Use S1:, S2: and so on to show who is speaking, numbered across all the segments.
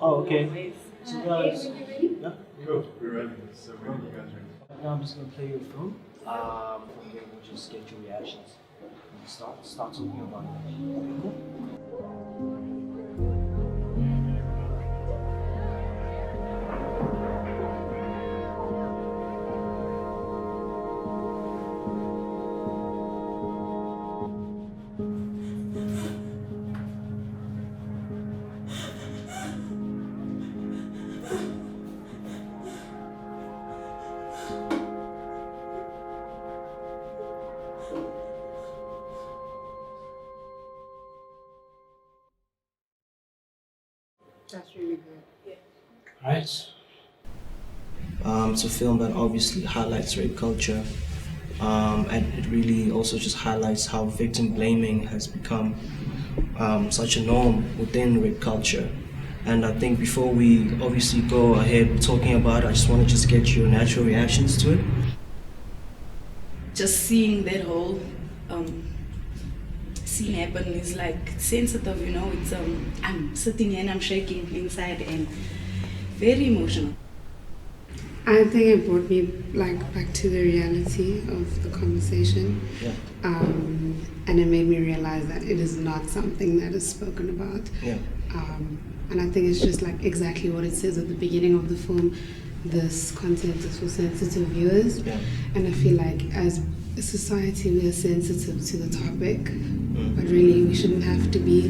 S1: Oh, okay. So guys, yeah.
S2: Go. We're ready. So when are you guys ready?
S1: Now I'm just gonna play you a film. From there we'll just get your reactions. And start talking about it. Cool?
S3: That's really good.
S1: Alright. It's a film that obviously highlights rape culture, and it really also just highlights how victim blaming has become such a norm within rape culture. And I think before we obviously go ahead with talking about it, I just want to just get your natural reactions to it.
S3: Just seeing that whole scene happen is like sensitive, you know. It's I'm sitting here and I'm shaking inside and very emotional.
S4: I think it brought me back to the reality of the conversation,
S1: Yeah.
S4: and it made me realize that it is not something that is spoken about.
S1: Yeah.
S4: And I think it's just like exactly what it says at the beginning of the film. This content is for sensitive viewers,
S1: Yeah.
S4: and I feel like as a society we are sensitive to the topic, but really we shouldn't have to be,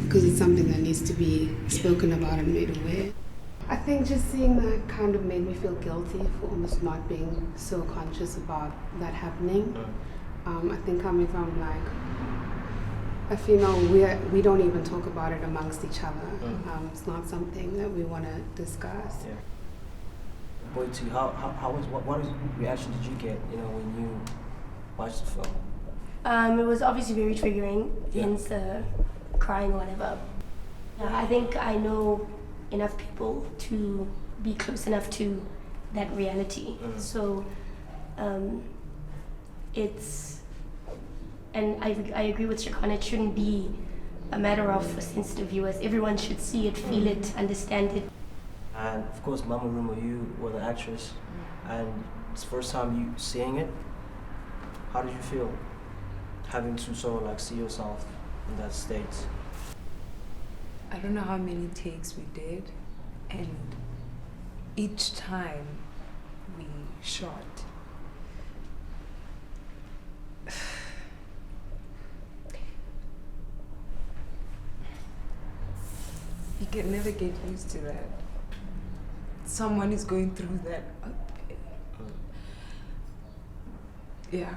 S4: because it's something that needs to be spoken about and made aware. I think just seeing that kind of made me feel guilty for almost not being so conscious about that happening. I think coming from a female, we don't even talk about it amongst each other. It's not something that we want to discuss.
S1: Yeah. Boy, too, what reaction did you get, when you watched the film?
S5: It was obviously very triggering,
S1: Yeah.
S5: hence the crying or whatever. I think I know enough people to be close enough to that reality. So it's, and I agree with Shakan, it shouldn't be a matter of sensitive viewers. Everyone should see it, feel it, understand it.
S1: And of course, Mama Rumo, you were the actress, and it's the first time you seeing it. How did you feel having to sort of see yourself in that state?
S6: I don't know how many takes we did, and each time we shot, you can never get used to that. Someone is going through that. Yeah.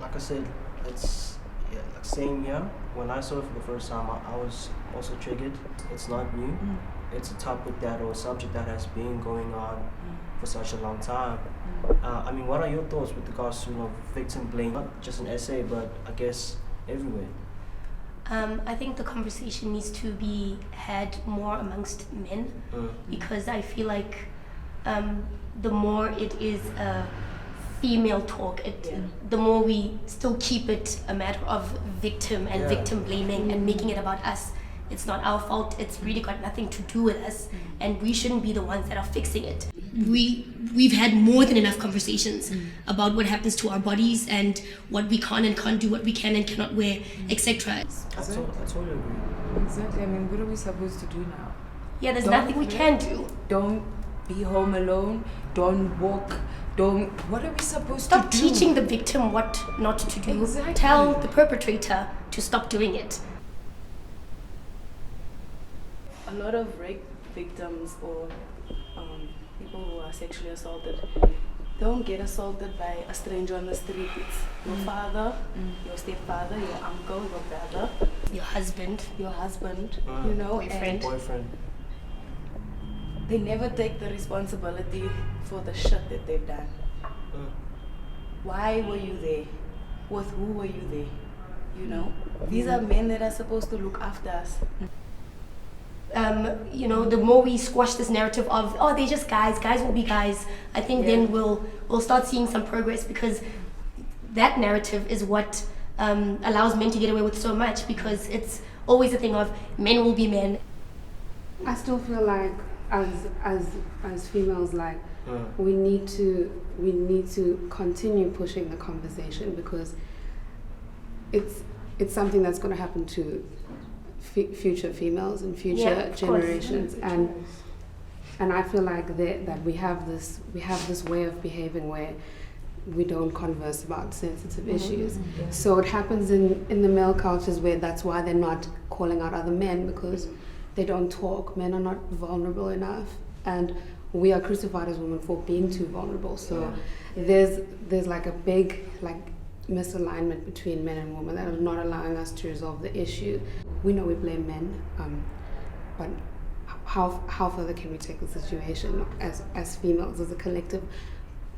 S1: Like I said, it's same here. When I saw it for the first time, I was also triggered. It's not new. It's a topic or a subject that has been going on for such a long time. What are your thoughts with regards to victim blame? Not just in SA, but I guess everywhere.
S5: I think the conversation needs to be had more amongst men, because I feel like the more it is a female talk, the more we still keep it a matter of victim and victim blaming and making it about us. It's not our fault. It's really got nothing to do with us, and we shouldn't be the ones that are fixing it. We've had more than enough conversations about what happens to our bodies and what we can and can't do, what we can and cannot wear, etc.
S1: I totally agree.
S6: Exactly. What are we supposed to do now?
S5: Yeah, there's nothing we can do.
S6: Don't be home alone. Don't walk. What are we supposed
S5: Stop
S6: to do?
S5: teaching the victim what not to do.
S6: Exactly.
S5: Tell the perpetrator to stop doing it.
S3: A lot of rape victims or people who are sexually assaulted don't get assaulted by a stranger on the street. It's your father, your stepfather, your uncle, your brother,
S5: Your husband.
S3: you know,
S5: Boyfriend.
S1: Boyfriend.
S3: they never take the responsibility for the shit that they've done. Why were you there? With who were you there? You know? These are men that are supposed to look after us.
S5: The more we squash this narrative of, oh, they're just guys will be guys, I think then we'll start seeing some progress, because that narrative is what allows men to get away with so much, because it's always a thing of men will be men.
S4: I still feel like as females, like we need to continue pushing the conversation, because it's something that's going to happen to future females and future generations, and I feel like that we have this way of behaving where we don't converse about sensitive issues. So it happens in the male cultures where that's why they're not calling out other men, because they don't talk. Men are not vulnerable enough, and we are crucified as women for being too vulnerable. So there's like a big misalignment between men and women that is not allowing us to resolve the issue. We know we blame men, but how further can we take the situation as females, as a collective?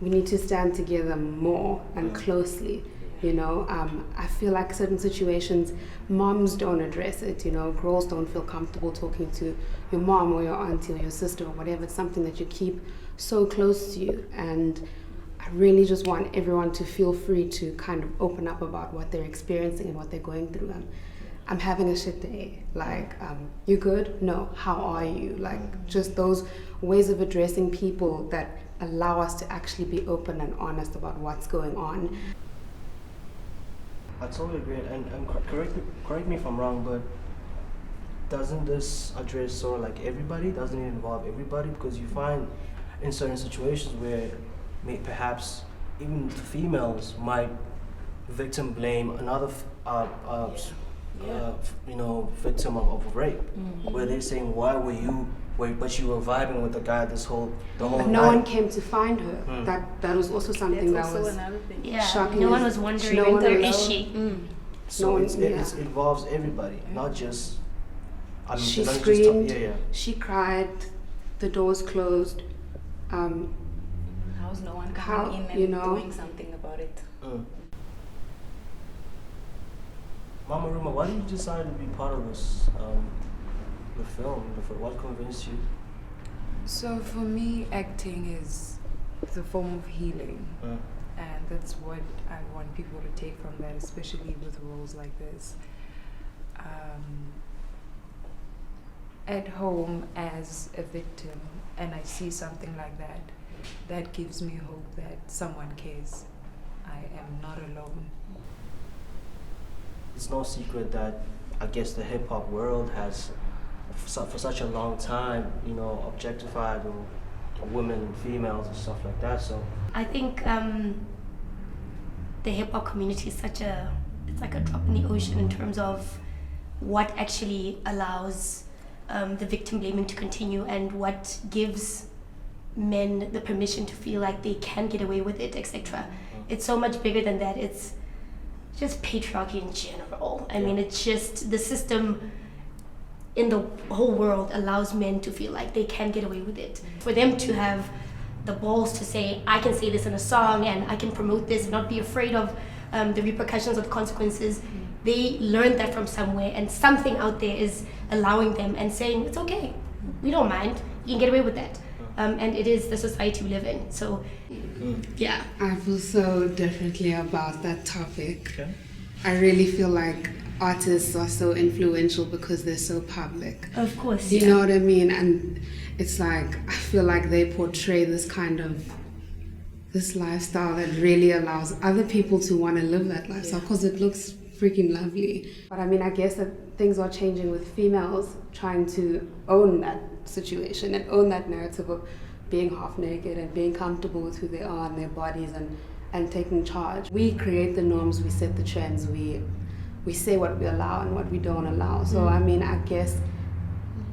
S4: We need to stand together more and closely. I feel like certain situations, moms don't address it. Girls don't feel comfortable talking to your mom or your auntie or your sister or whatever. It's something that you keep so close to you, and I really just want everyone to feel free to kind of open up about what they're experiencing and what they're going through. I'm having a shit day. You good? No. How are you? Just those ways of addressing people that allow us to actually be open and honest about what's going on.
S1: I totally agree, and correct me if I'm wrong, but doesn't this address sort of like everybody? Doesn't it involve everybody? Because you find in certain situations where perhaps even females might victim blame another victim of rape, where they're saying, why were you but you were vibing with the guy the whole
S4: but
S1: night.
S4: No one came to find her. That was also something
S3: That's
S4: that
S3: also
S4: was
S3: another thing.
S5: Yeah,
S4: shocking.
S5: no one was wondering
S4: No one
S5: where
S4: knows.
S5: is she.
S1: So
S4: No
S1: it
S4: one-
S1: involves everybody, not just.
S4: She
S1: not just
S4: screamed. She cried. The doors closed.
S3: How's no one coming in and doing something about it?
S1: Mama Ruma, why did you decide to be part of this, the film? What convinced you?
S6: So for me, acting is the form of healing. And that's what I want people to take from that, especially with roles like this. At home as a victim, and I see something like that, that gives me hope that someone cares. I am not alone.
S1: It's no secret that I guess the hip hop world has, for such a long time, objectified women and females and stuff like that. So
S5: I think the hip hop community is it's like a drop in the ocean in terms of what actually allows the victim blaming to continue, and what gives men the permission to feel like they can get away with it, etc. It's so much bigger than that. It's just patriarchy in general. I mean, it's just the system in the whole world allows men to feel like they can get away with it. For them to have the balls to say, I can say this in a song and I can promote this and not be afraid of the repercussions or the consequences, they learned that from somewhere, and something out there is allowing them and saying, it's okay, we don't mind, you can get away with that. And it is the society we live in. So, yeah.
S4: I feel so differently about that topic.
S1: Okay.
S4: I really feel like artists are so influential because they're so public.
S5: Of course.
S4: You know what I mean? And it's like, I feel like they portray this lifestyle that really allows other people to want to live that lifestyle because it looks freaking lovely. But I mean, I guess that things are changing with females trying to own that situation and own that narrative of being half naked and being comfortable with who they are and their bodies and taking charge. We create the norms, we set the trends, we say what we allow and what we don't allow. So I mean, I guess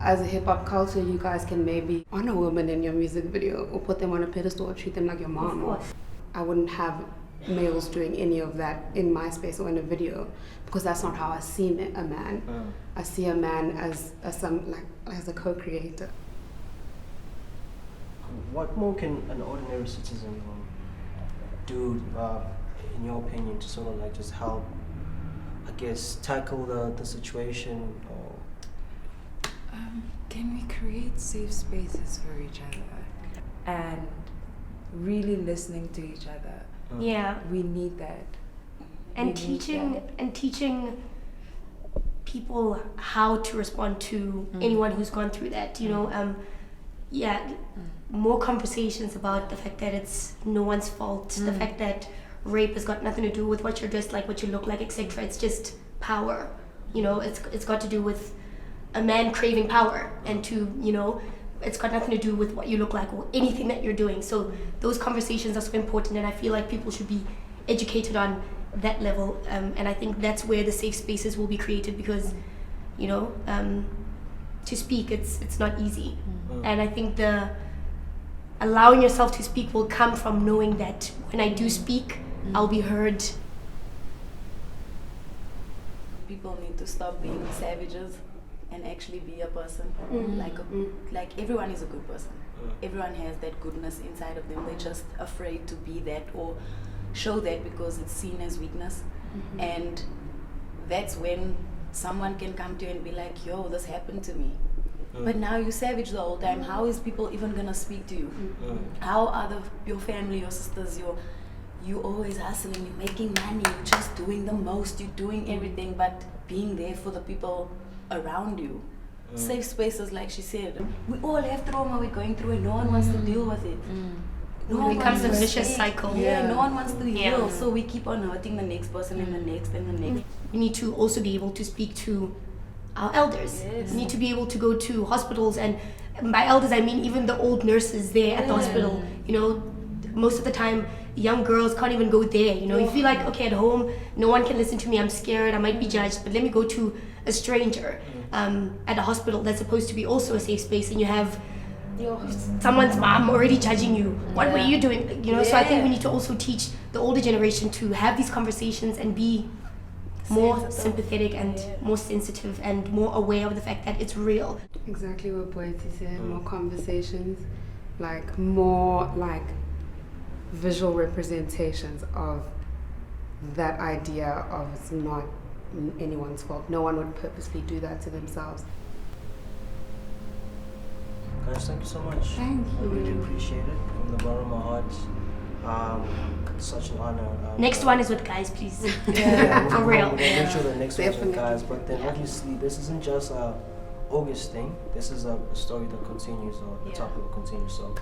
S4: as a hip-hop culture, you guys can maybe honor women in your music video or put them on a pedestal or treat them like your mom.
S5: Of course.
S4: I wouldn't have males doing any of that in my space or in a video because that's not how I see a man. I see a man as a co-creator.
S1: What more can an ordinary citizen do, in your opinion, to sort of like just help, I guess, tackle the situation?
S6: Can we create safe spaces for each other and really listening to each other?
S5: Yeah.
S6: We need that.
S5: And
S6: We need
S5: teaching people how to respond to anyone who's gone through that. You know, more conversations about the fact that it's no one's fault, the fact that rape has got nothing to do with what you're dressed like, what you look like, etc. It's just power. You know, it's got to do with a man craving power, and it's got nothing to do with what you look like or anything that you're doing. So those conversations are so important, and I feel like people should be educated on that level. And I think that's where the safe spaces will be created, because, to speak, it's not easy. And I think the allowing yourself to speak will come from knowing that when I do speak, I'll be heard.
S3: People need to stop being savages and actually be a person. Like everyone is a good person. Everyone has that goodness inside of them. They're just afraid to be that or show that because it's seen as weakness. And that's when someone can come to you and be like, yo, this happened to me. But now you're savage the whole time. How is people even gonna speak to you? How are your family, your sisters, you always hustling, you're making money, you're just doing the most, you're doing everything, but being there for the people around you. Safe spaces, like she said. We all have trauma we're going through and no one wants to deal with it. No one
S5: becomes a
S3: wants to
S5: vicious
S3: speak.
S5: cycle.
S3: Yeah, no one wants to heal.
S5: Yeah.
S3: So we keep on hurting the next person and the next and the next.
S5: We need to also be able to speak to our elders. We need to be able to go to hospitals, and by elders I mean even the old nurses there at the hospital. You know, most of the time young girls can't even go there. You know, you feel like, okay, at home no one can listen to me, I'm scared, I might be judged, but let me go to a stranger at a hospital that's supposed to be also a safe space, and you have someone's mom already judging you. What were you doing? You know, so I think we need to also teach the older generation to have these conversations and be more sympathetic and more sensitive and more aware of the fact that it's real.
S4: Exactly what Boetie said. More conversations, like more like visual representations of that idea of it's not anyone's fault. No one would purposely do that to themselves.
S1: Guys, thank you so much.
S4: Thank
S1: I really
S4: you.
S1: appreciate it from the bottom of my heart. Such an honor.
S5: Next one is with guys, please.
S1: Yeah,
S5: For real.
S1: We'll make sure the next one's with
S4: Definitely.
S1: guys. But then obviously this isn't just a August thing. This is a story that continues, or the topic will continue. So